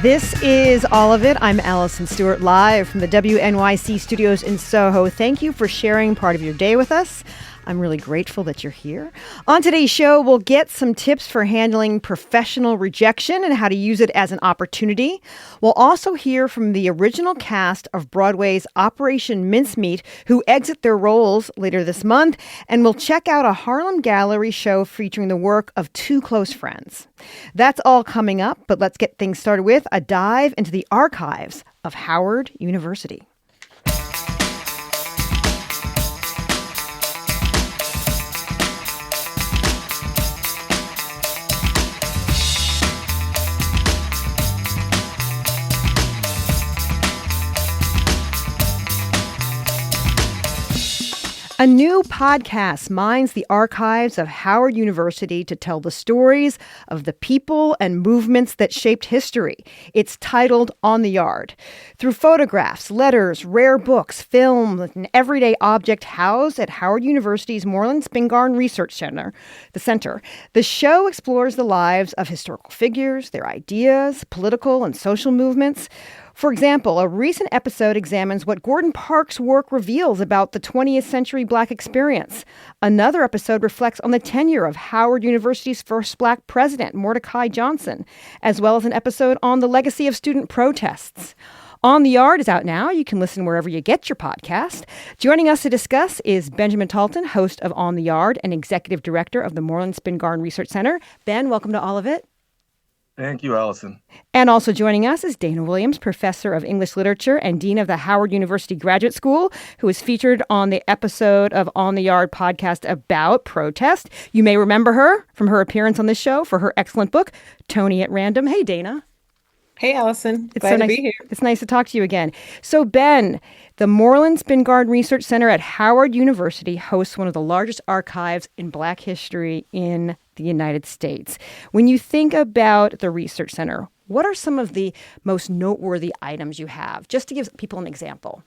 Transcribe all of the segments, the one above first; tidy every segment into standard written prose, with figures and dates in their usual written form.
This is All of It. I'm Allison Stewart, live from the WNYC studios in Soho. Thank you for sharing part of your day with us. I'm really grateful that you're here. On today's show, we'll get some tips for handling professional rejection and how to use it as an opportunity. We'll also hear from the original cast of Broadway's Operation Mincemeat, who exit their roles later this month. And we'll check out a Harlem Gallery show featuring the work of two close friends. That's all coming up, but let's get things started with a dive into the archives of Howard University. A new podcast mines the archives of Howard University to tell the stories of the people and movements that shaped history. It's titled On the Yard. Through photographs, letters, rare books, film, and an everyday object housed at Howard University's Moreland Spingarn Research Center, the show explores the lives of historical figures, their ideas, political and social movements. For example, a recent episode examines what Gordon Parks' work reveals about the 20th century Black experience. Another episode reflects on the tenure of Howard University's first Black president, Mordecai Johnson, as well as an episode on the legacy of student protests. On the Yard is out now. You can listen wherever you get your podcast. Joining us to discuss is Benjamin Talton, host of On the Yard and executive director of the Moreland Spingarn Research Center. Ben, welcome to All of It. Thank you, Allison. And also joining us is Dana Williams, professor of English literature and dean of the Howard University Graduate School, who was featured on the episode of On the Yard podcast about protest. You may remember her from her appearance on this show for her excellent book, Tony at Random. Hey, Dana. Hey, Allison. Glad to be here. It's nice to talk to you again. So, Ben, the Moreland Spingarn Research Center at Howard University hosts one of the largest archives in Black history in the United States. When you think about the Research Center, what are some of the most noteworthy items you have? Just to give people an example.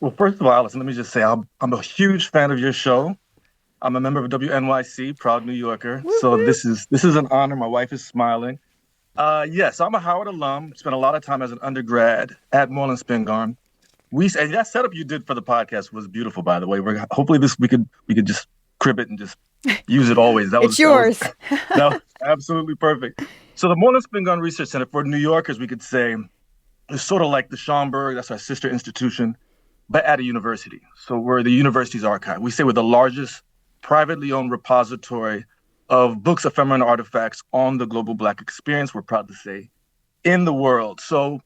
Well, first of all, Allison, let me just say I'm a huge fan of your show. I'm a member of WNYC, proud New Yorker. Woo-hoo. So this is an honor. My wife is smiling. Yes, I'm a Howard alum. Spent a lot of time as an undergrad at Moreland Spingarn. And that setup you did for the podcast was beautiful, by the way. Hopefully we could just crib it and just use it always. It's yours. That was absolutely perfect. So the Moreland Spingarn Research Center, for New Yorkers, we could say, is sort of like the Schomburg, that's our sister institution, but at a university. So we're the university's archive. We say we're the largest privately owned repository of books, ephemera, and artifacts on the global Black experience, we're proud to say, in the world. So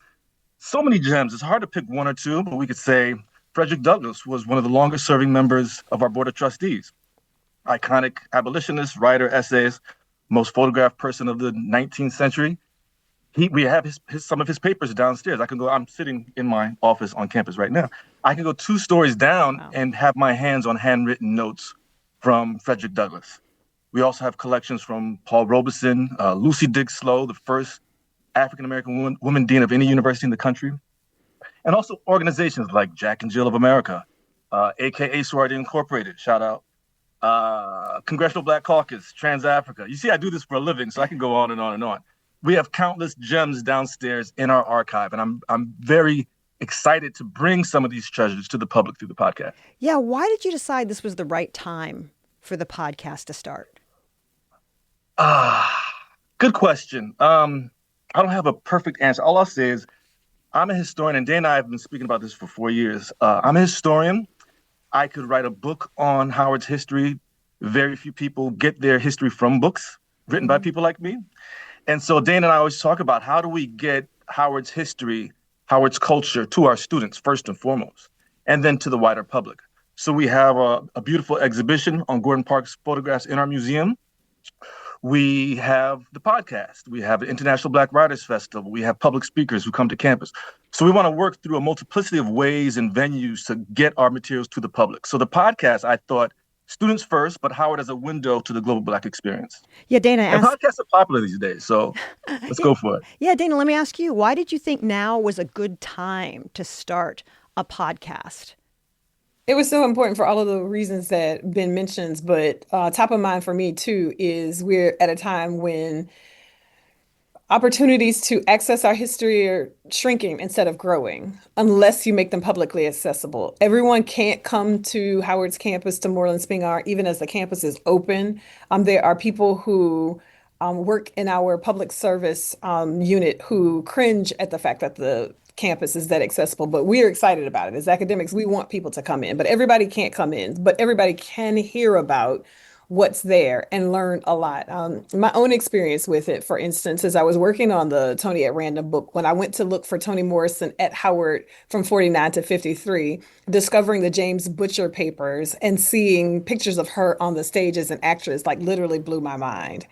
many gems. It's hard to pick one or two, but we could say Frederick Douglass was one of the longest serving members of our Board of Trustees. Iconic abolitionist, writer, essayist, most photographed person of the 19th century. We have some of his papers downstairs. I'm sitting in my office on campus right now. I can go 2 stories down and have my hands on handwritten notes from Frederick Douglass. We also have collections from Paul Robeson, Lucy Diggs Slowe, the first African-American woman dean of any university in the country. And also organizations like Jack and Jill of America, AKA Sorority Incorporated, shout out. Congressional Black Caucus, Trans-Africa. You see, I do this for a living, so I can go on and on and on. We have countless gems downstairs in our archive, and I'm very excited to bring some of these treasures to the public through the podcast. Yeah, why did you decide this was the right time for the podcast to start? Good question. I don't have a perfect answer. All I'll say is I'm a historian, and Dana and I have been speaking about this for 4 years. I'm a historian. I could write a book on Howard's history. Very few people get their history from books written by people like me. And so Dana and I always talk about how do we get Howard's history, Howard's culture to our students first and foremost, and then to the wider public. So we have a beautiful exhibition on Gordon Parks' photographs in our museum. We have the podcast. We have the International Black Writers Festival. We have public speakers who come to campus. So we want to work through a multiplicity of ways and venues to get our materials to the public. So the podcast, I thought, students first, but Howard as a window to the global Black experience. Yeah, Dana. And podcasts are popular these days, so let's go for it. Yeah, Dana, let me ask you, why did you think now was a good time to start a podcast? It was so important for all of the reasons that Ben mentions, but top of mind for me too is we're at a time when Opportunities to access our history are shrinking instead of growing unless you make them publicly accessible. Everyone can't come to Howard's campus to Moreland Spingarn, even as the campus is open. There are people who work in our public service unit who cringe at the fact that the campus is that accessible, but we're excited about it. As academics, we want people to come in, but everybody can't come in, but everybody can hear about what's there and learn a lot. My own experience with it, for instance, is I was working on the Tony at Random book when I went to look for Toni Morrison at Howard from 49 to 53, discovering the James Butcher papers and seeing pictures of her on the stage as an actress, like literally blew my mind.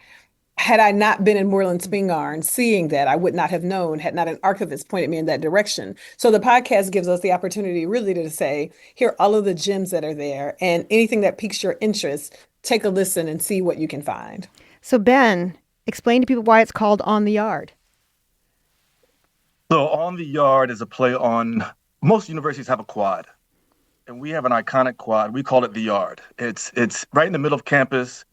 Had I not been in Moreland Spingarn, seeing that, I would not have known, had not an archivist pointed me in that direction. So the podcast gives us the opportunity really to say, here are all of the gems that are there, and anything that piques your interest, take a listen and see what you can find. So Ben, explain to people why it's called On the Yard. So On the Yard is a play on, most universities have a quad, and we have an iconic quad. We call it the Yard. It's right in the middle of campus.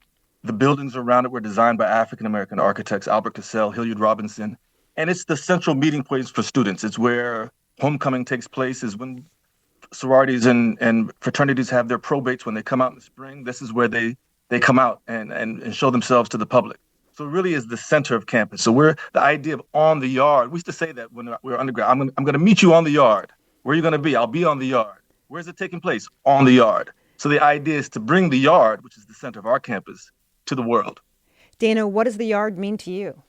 The buildings around it were designed by African-American architects, Albert Cassell, Hilliard Robinson. And it's the central meeting place for students. It's where homecoming takes place, is when sororities and fraternities have their probates when they come out in the spring. This is where they come out and show themselves to the public. So it really is the center of campus. So the idea of on the yard, we used to say that when we were undergrad, I'm going to meet you on the yard. Where are you going to be? I'll be on the yard. Where's it taking place? On the yard. So the idea is to bring the yard, which is the center of our campus, to the world. Dana, what does the yard mean to you?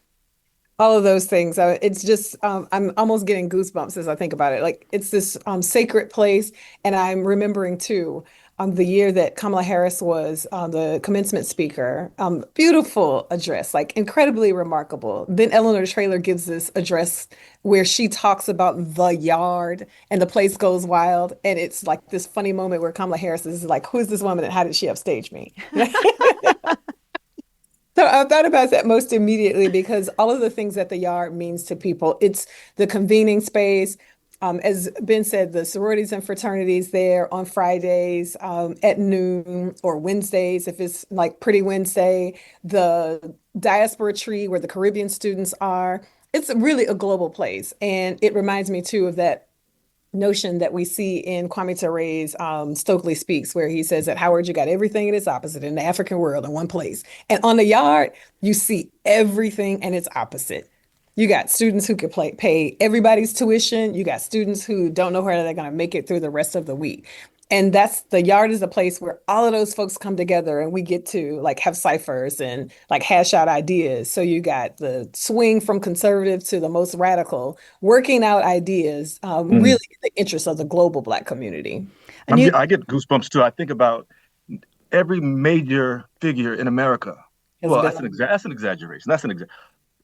All of those things. It's just, I'm almost getting goosebumps as I think about it. Like it's this sacred place. And I'm remembering too, the year that Kamala Harris was the commencement speaker. Beautiful address, like incredibly remarkable. Then Eleanor Traylor gives this address where she talks about the yard and the place goes wild. And it's like this funny moment where Kamala Harris is like, who is this woman and how did she upstage me? So I thought about that most immediately because all of the things that the yard means to people, it's the convening space. As Ben said, the sororities and fraternities there on Fridays at noon or Wednesdays, if it's like Pretty Wednesday, the diaspora tree where the Caribbean students are. It's really a global place. And it reminds me too of that notion that we see in Kwame Ture's Stokely Speaks, where he says at Howard, you got everything and its opposite in the African world in one place. And on the yard, you see everything and its opposite. You got students who can pay everybody's tuition. You got students who don't know where they're going to make it through the rest of the week. And the yard is a place where all of those folks come together and we get to like have ciphers and like hash out ideas. So you got the swing from conservative to the most radical, working out ideas, really in the interest of the global Black community. I get goosebumps too. I think about every major figure in America. Well, that's an exaggeration.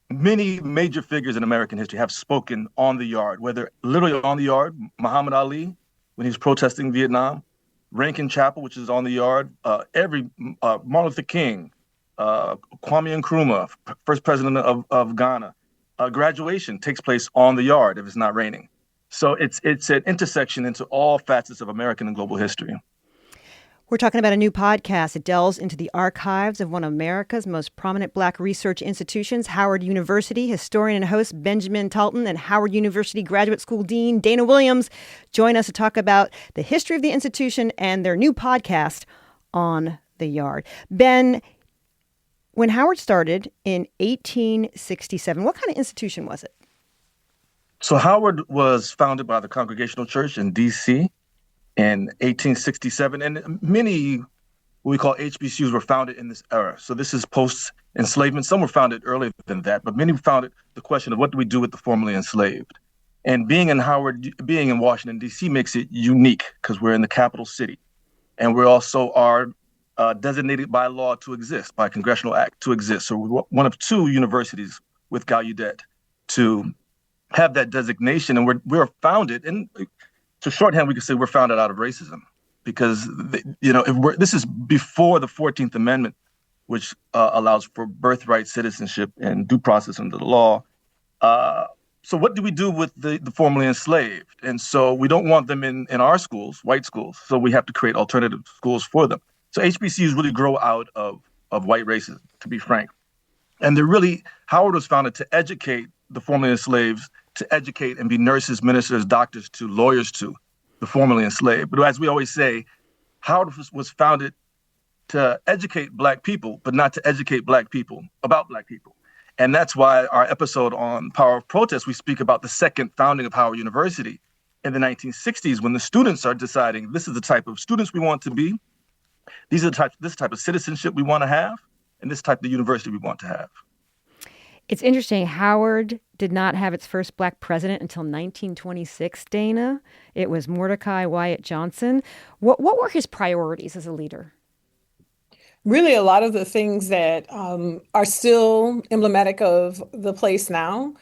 Many major figures in American history have spoken on the yard, whether literally on the yard, Muhammad Ali, when he was protesting Vietnam, Rankin Chapel, which is on the yard, Martin Luther King, Kwame Nkrumah, first president of Ghana. Graduation takes place on the yard if it's not raining. So it's an intersection into all facets of American and global history. We're talking about a new podcast. It delves into the archives of one of America's most prominent Black research institutions, Howard University. Historian and host Benjamin Talton and Howard University Graduate School Dean Dana Williams join us to talk about the history of the institution and their new podcast, On the Yard. Ben, when Howard started in 1867, what kind of institution was it? So Howard was founded by the Congregational Church in D.C., in 1867, and many what we call HBCUs were founded in this era. So this is post-enslavement. Some were founded earlier than that, but many founded the question of what do we do with the formerly enslaved? And being in Washington, D.C. makes it unique because we're in the capital city. And we also are designated by law to exist, by congressional act to exist. So we're one of two universities with Gallaudet to have that designation. And we're founded, and to shorthand, we could say we're founded out of racism because, this is before the 14th Amendment, which allows for birthright citizenship and due process under the law. So what do we do with the formerly enslaved? And so we don't want them in our schools, white schools. So we have to create alternative schools for them. So HBCUs really grow out of white racism, to be frank. And Howard was founded to educate the formerly enslaved, to educate and be nurses, ministers, doctors to, lawyers to the formerly enslaved. But as we always say, Howard was founded to educate Black people, but not to educate Black people about Black people. And that's why our episode on Power of Protest, we speak about the second founding of Howard University in the 1960s, when the students are deciding this is the type of students we want to be, this type of citizenship we want to have, and this type of university we want to have. It's interesting. Howard did not have its first Black president until 1926, Dana. It was Mordecai Wyatt Johnson. What were his priorities as a leader? Really, a lot of the things that are still emblematic of the place now.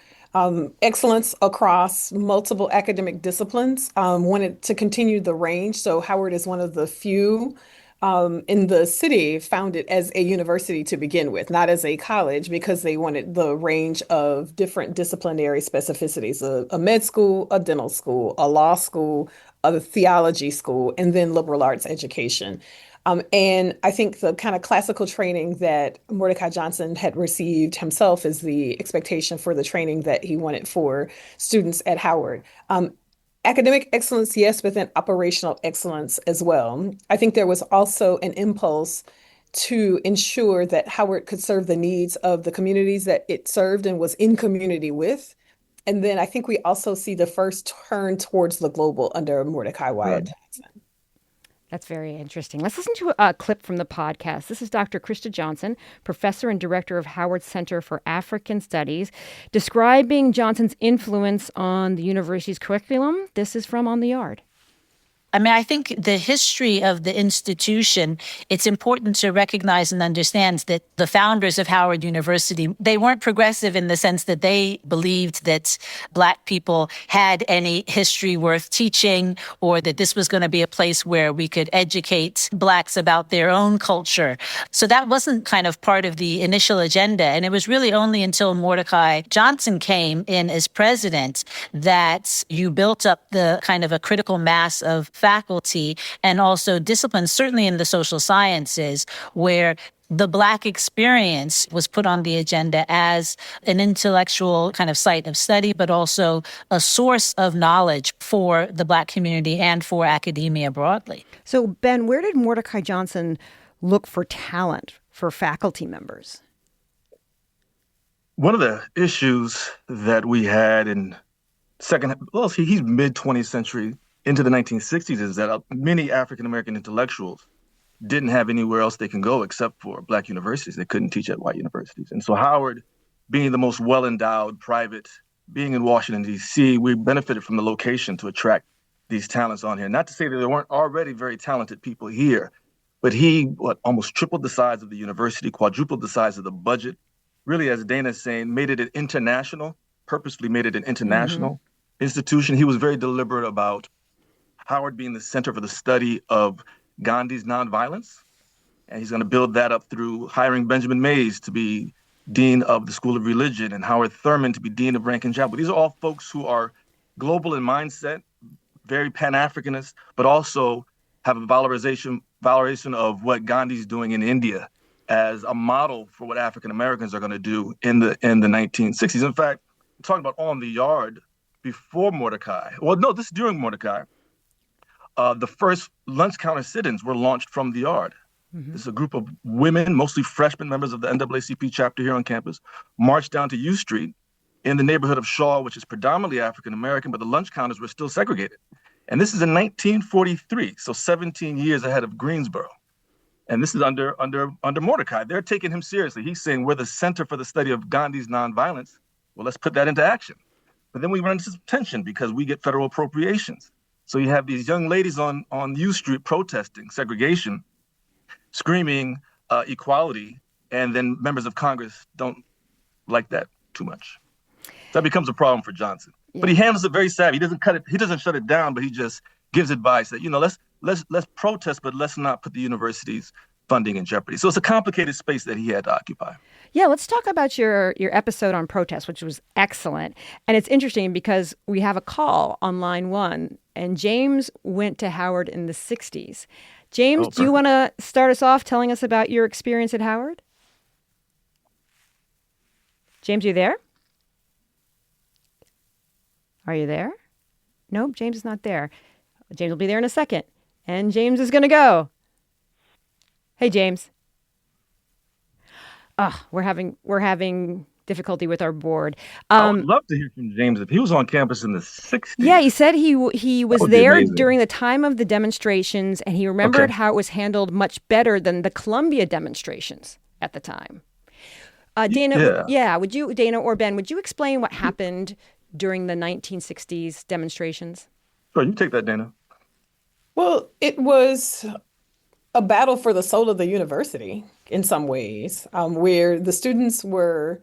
Excellence across multiple academic disciplines, wanted to continue the range. So Howard is one of the few in the city founded as a university to begin with, not as a college, because they wanted the range of different disciplinary specificities, a med school, a dental school, a law school, a theology school, and then liberal arts education. And I think the kind of classical training that Mordecai Johnson had received himself is the expectation for the training that he wanted for students at Howard. Academic excellence, yes, but then operational excellence as well. I think there was also an impulse to ensure that Howard could serve the needs of the communities that it served and was in community with. And then I think we also see the first turn towards the global under Mordecai Wyatt Johnson. That's very interesting. Let's listen to a clip from the podcast. This is Dr. Krista Johnson, professor and director of Howard Center for African Studies, describing Johnson's influence on the university's curriculum. This is from On the Yard. I mean, I think the history of the institution, it's important to recognize and understand that the founders of Howard University, they weren't progressive in the sense that they believed that Black people had any history worth teaching, or that this was going to be a place where we could educate Blacks about their own culture. So that wasn't kind of part of the initial agenda. And it was really only until Mordecai Johnson came in as president that you built up the kind of a critical mass of faculty and also disciplines, certainly in the social sciences, where the Black experience was put on the agenda as an intellectual kind of site of study, but also a source of knowledge for the Black community and for academia broadly. So, Ben, where did Mordecai Johnson look for talent for faculty members? One of the issues that we had in he's mid-20th century into the 1960s is that many African-American intellectuals didn't have anywhere else they can go except for Black universities. They couldn't teach at white universities. And so Howard, being the most well-endowed private, being in Washington, D.C., we benefited from the location to attract these talents on here. Not to say that there weren't already very talented people here, but he almost tripled the size of the university, quadrupled the size of the budget, really, as Dana's saying, made it an international, purposefully made it an international institution. He was very deliberate about Howard being the center for the study of Gandhi's nonviolence. And he's going to build that up through hiring Benjamin Mays to be dean of the School of Religion and Howard Thurman to be dean of Rankin Chapel. These are all folks who are global in mindset, very Pan-Africanist, but also have a valorization of what Gandhi's doing in India as a model for what African Americans are going to do in the 1960s. In fact, we're talking about On the Yard before Mordecai. Well, no, this is during Mordecai. The first lunch counter sit-ins were launched from the Yard. This is a group of women, mostly freshmen members of the NAACP chapter here on campus, marched down to U Street in the neighborhood of Shaw, which is predominantly African-American, but the lunch counters were still segregated. And this is in 1943, so 17 years ahead of Greensboro. And this is under Mordecai. They're taking him seriously. He's saying we're the center for the study of Gandhi's nonviolence. Well, let's put that into action. But then we run into some tension because we get federal appropriations. So you have these young ladies on U Street protesting segregation, screaming equality, and then members of Congress don't like that too much. That becomes a problem for Johnson. Yeah. But he handles it very savvy. He doesn't cut it. He doesn't shut it down, but he just gives advice that, let's protest, but let's not put the university's funding in jeopardy. So it's a complicated space that he had to occupy. Yeah, let's talk about your episode on protest, which was excellent. And it's interesting because we have a call on line one, and James went to Howard in the 60s. James, do you want to start us off telling us about your experience at Howard? James, you there? Are you there? Nope, James is not there. James will be there in a second. And James is going to go. Hey, James. We're having difficulty with our board. I would love to hear from James if he was on campus in the 60s. Yeah, he said he was would be there amazing. during the time of the demonstrations, and he remembered Okay. how it was handled much better than the Columbia demonstrations at the time. Dana, Yeah. Dana or Ben, would you explain what happened during the 1960s demonstrations? Sure, you take that, Dana. Well, it was a battle for the soul of the university in some ways, where the students were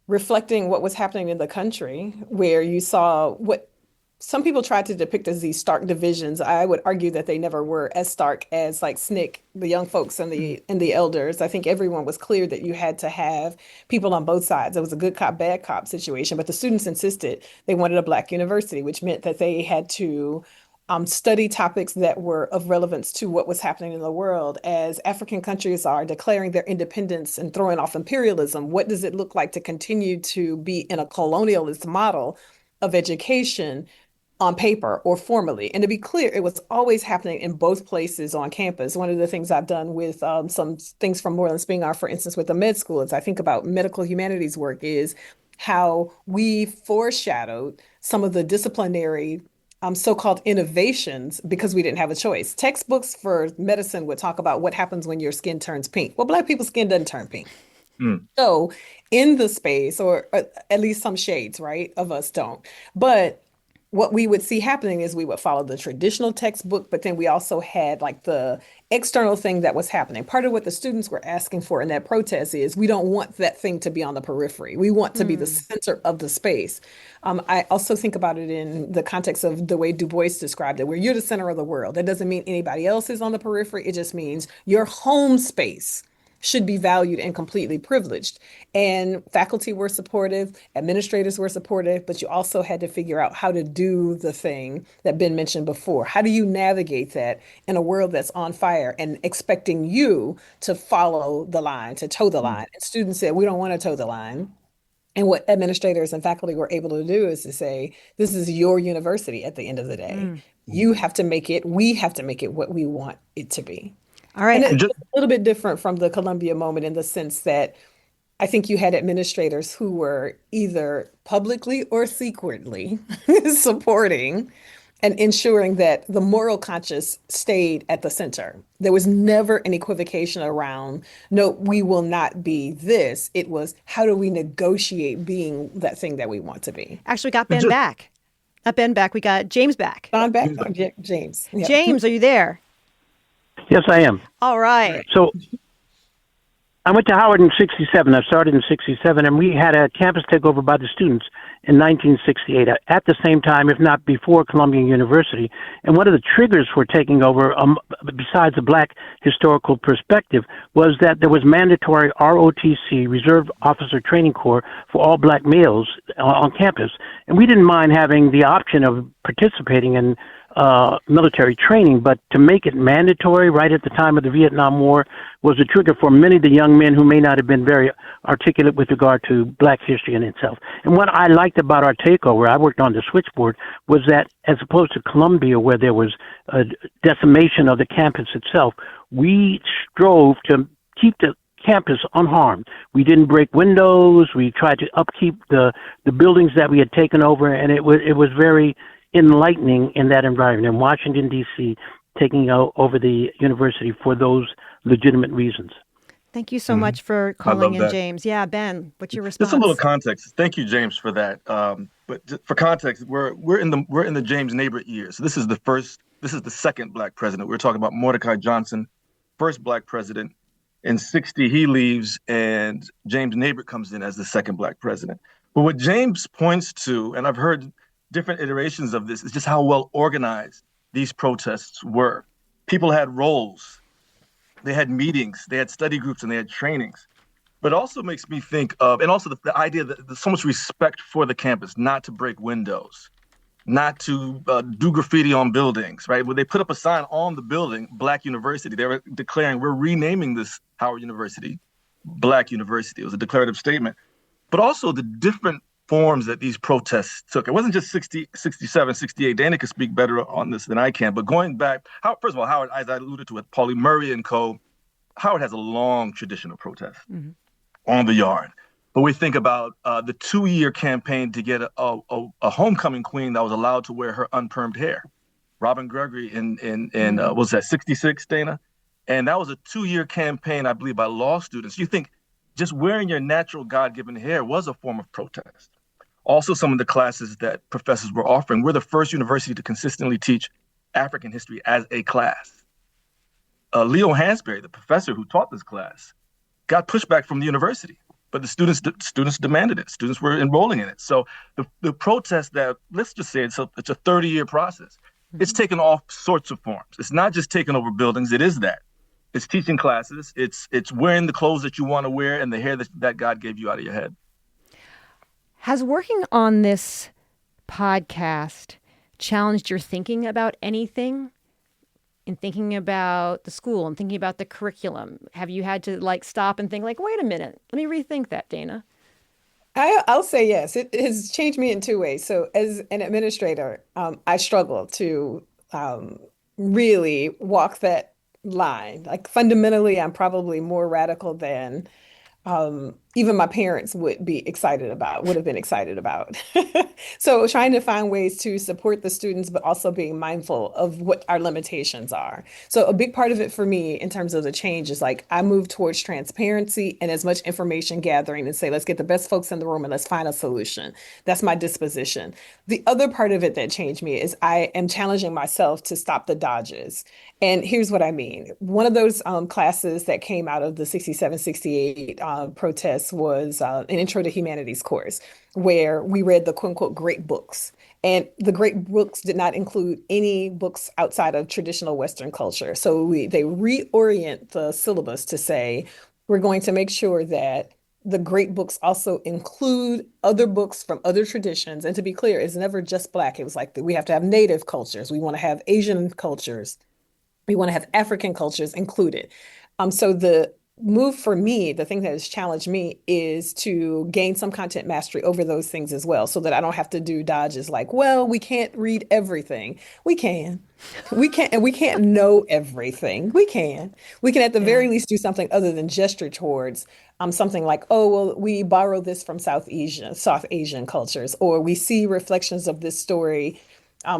reflecting what was happening in the country, where you saw what some people tried to depict as these stark divisions. I would argue that they never were as stark as like SNCC, the young folks and the elders. I think everyone was clear that you had to have people on both sides. It was a good cop, bad cop situation, but the students insisted they wanted a Black university, which meant that they had to study topics that were of relevance to what was happening in the world. As African countries are declaring their independence and throwing off imperialism, what does it look like to continue to be in a colonialist model of education on paper or formally? And to be clear, it was always happening in both places on campus. One of the things I've done with some things from Moreland Spingarr, for instance, with the med school, as I think about medical humanities work, is how we foreshadowed some of the disciplinary so-called innovations because we didn't have a choice. Textbooks for medicine would talk about what happens when your skin turns pink. Well, Black people's skin doesn't turn pink. So in the space, or at least some shades, right, of us don't. But what we would see happening is we would follow the traditional textbook, but then we also had like the external thing that was happening. Part of what the students were asking for in that protest is we don't want that thing to be on the periphery. We want to be the center of the space. I also think about it in the context of the way Du Bois described it, where you're the center of the world. That doesn't mean anybody else is on the periphery. It just means your home space should be valued and completely privileged. And faculty were supportive, administrators were supportive, but you also had to figure out how to do the thing that Ben mentioned before. How do you navigate that in a world that's on fire and expecting you to follow the line, to toe the line? And students said, we don't want to toe the line. And what administrators and faculty were able to do is to say, this is your university at the end of the day. You have to make it, we have to make it what we want it to be. All right. And it's a little bit different from the Columbia moment in the sense that I think you had administrators who were either publicly or secretly supporting and ensuring that the moral conscience stayed at the center. There was never an equivocation around, no, we will not be this. It was, how do we negotiate being that thing that we want to be? Actually, we got Ben back. Not Ben back. We got James back. Don back, James. Yeah. James, are you there? Yes, I am. All right. So I went to Howard in 67. I started in 67, and we had a campus takeover by the students in 1968, at the same time, if not before, Columbia University. And one of the triggers for taking over, besides the Black historical perspective, was that there was mandatory ROTC, Reserve Officer Training Corps, for all Black males on campus. And we didn't mind having the option of participating in military training, but to make it mandatory right at the time of the Vietnam War was a trigger for many of the young men who may not have been very articulate with regard to Black history in itself. And what I liked about our takeover, I worked on the switchboard, was that as opposed to Columbia, where there was a decimation of the campus itself, we strove to keep the campus unharmed. We didn't break windows. We tried to upkeep the buildings that we had taken over, and it was very enlightening in that environment in Washington, D.C., taking over the university for those legitimate reasons. Thank you so much for calling in, that. James. Yeah, Ben, what's your response? Just a little context. Thank you, James, for that. But just for context, we're in the James Nabert years. So this is the second Black president. We're talking about Mordecai Johnson, first Black president. In 60, he leaves, and James Nabert comes in as the second Black president. But what James points to, and I've heard different iterations of this, is just how well organized these protests were. People had roles, they had meetings, they had study groups, and they had trainings. But it also makes me think of, and also the idea that there's so much respect for the campus, not to break windows, not to do graffiti on buildings, right? When they put up a sign on the building, Black University, they were declaring, we're renaming this Howard University Black University. It was a declarative statement. but also the different forms that these protests took. It wasn't just 60, 67, 68. Dana could speak better on this than I can. But going back, first of all, Howard, as I alluded to with Pauli Murray and co., Howard has a long tradition of protest on the Yard. But we think about the 2-year campaign to get a homecoming queen that was allowed to wear her unpermed hair. Robin Gregory in what was that, 66, Dana? And that was a 2-year campaign, I believe, by law students. You think just wearing your natural God-given hair was a form of protest. Also, some of the classes that professors were offering, we're the first university to consistently teach African history as a class. Leo Hansberry, the professor who taught this class, got pushback from the university, but the students demanded it. Students were enrolling in it. So the protest that, let's just say it's a 30-year process. It's taken all sorts of forms. It's not just taking over buildings. It is that. It's teaching classes. It's wearing the clothes that you want to wear and the hair that God gave you out of your head. Has working on this podcast challenged your thinking about anything? In thinking about the school and thinking about the curriculum? Have you had to stop and think wait a minute, let me rethink that, Dana? I'll say yes. It has changed me in 2 ways. So as an administrator, I struggle to really walk that line. Fundamentally, I'm probably more radical than even my parents would have been excited about. So trying to find ways to support the students, but also being mindful of what our limitations are. So a big part of it for me in terms of the change is I move towards transparency and as much information gathering and say, let's get the best folks in the room and let's find a solution. That's my disposition. The other part of it that changed me is I am challenging myself to stop the dodges. And here's what I mean. One of those classes that came out of the 67, 68 protests was an Intro to Humanities course where we read the quote unquote great books. And the great books did not include any books outside of traditional Western culture. So they reorient the syllabus to say, we're going to make sure that the great books also include other books from other traditions. And to be clear, it's never just Black. It was we have to have Native cultures. We want to have Asian cultures. We want to have African cultures included. So the move for me, the thing that has challenged me is to gain some content mastery over those things as well, so that I don't have to do dodges well, we can't read everything. We can. We can't know everything. We can at the very least do something other than gesture towards something oh, well, we borrow this from South Asian cultures, or we see reflections of this story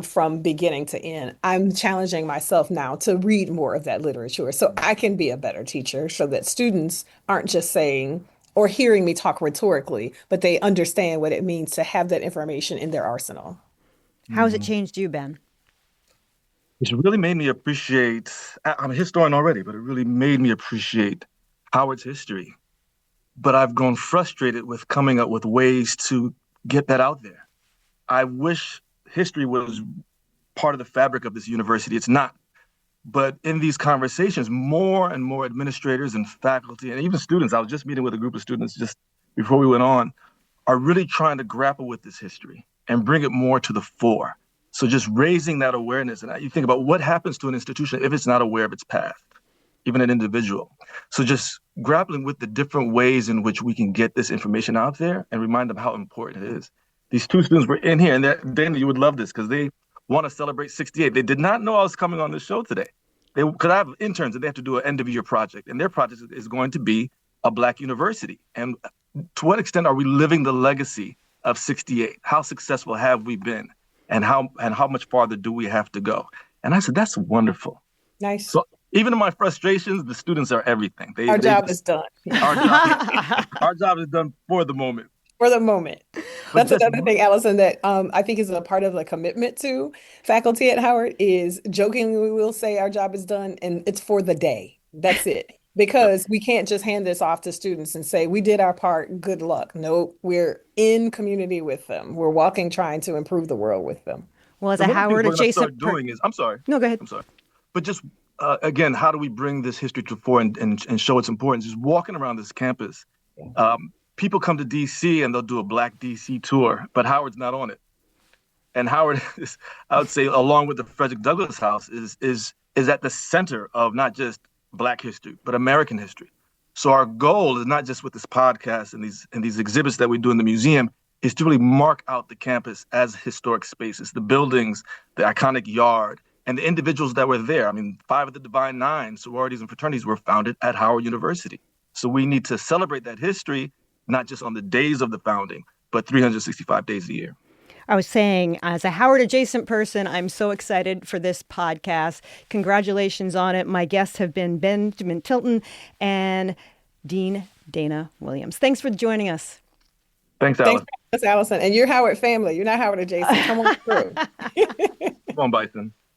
from beginning to end. I'm challenging myself now to read more of that literature so I can be a better teacher, so that students aren't just saying or hearing me talk rhetorically, but they understand what it means to have that information in their arsenal. How has it changed you, Ben? It's really made me appreciate, I'm a historian already, but it really made me appreciate Howard's history. But I've grown frustrated with coming up with ways to get that out there. I wish history was part of the fabric of this university. It's not. But in these conversations, more and more administrators and faculty and even students, I was just meeting with a group of students just before we went on, are really trying to grapple with this history and bring it more to the fore. So just raising that awareness. And you think about what happens to an institution if it's not aware of its past, even an individual. So just grappling with the different ways in which we can get this information out there and remind them how important it is. These 2 students were in here, and Dana, you would love this because they want to celebrate 68. They did not know I was coming on this show today. Because I have interns and they have to do an end-of-year project, and their project is going to be a Black university. And to what extent are we living the legacy of 68? How successful have we been? And how much farther do we have to go? And I said, that's wonderful. Nice. So even in my frustrations, the students are everything. Our job is done. Our job is done for the moment. For the moment. That's another thing, Allison, that I think is a part of the commitment to faculty at Howard is jokingly we will say our job is done and it's for the day. That's it. Because we can't just hand this off to students and say, we did our part, good luck. No, we're in community with them. We're walking, trying to improve the world with them. Well, as a Howard adjacent I'm sorry. No, go ahead. I'm sorry. But just, again, how do we bring this history to the fore and show its importance? Just walking around this campus. People come to DC and they'll do a Black DC tour, but Howard's not on it. And Howard is, I would say, along with the Frederick Douglass House, is at the center of not just Black history, but American history. So our goal is not just with this podcast and these exhibits that we do in the museum, is to really mark out the campus as historic spaces, the buildings, the iconic yard, and the individuals that were there. I mean, 5 of the Divine Nine sororities and fraternities were founded at Howard University. So we need to celebrate that history, not just on the days of the founding, but 365 days a year. I was saying, as a Howard adjacent person, I'm so excited for this podcast. Congratulations on it. My guests have been Benjamin Tilton and Dean Dana Williams. Thanks for joining us. Thanks, Thanks Alice. for having us, Allison. And you're Howard family. You're not Howard adjacent. Come on through. Come on, Bison.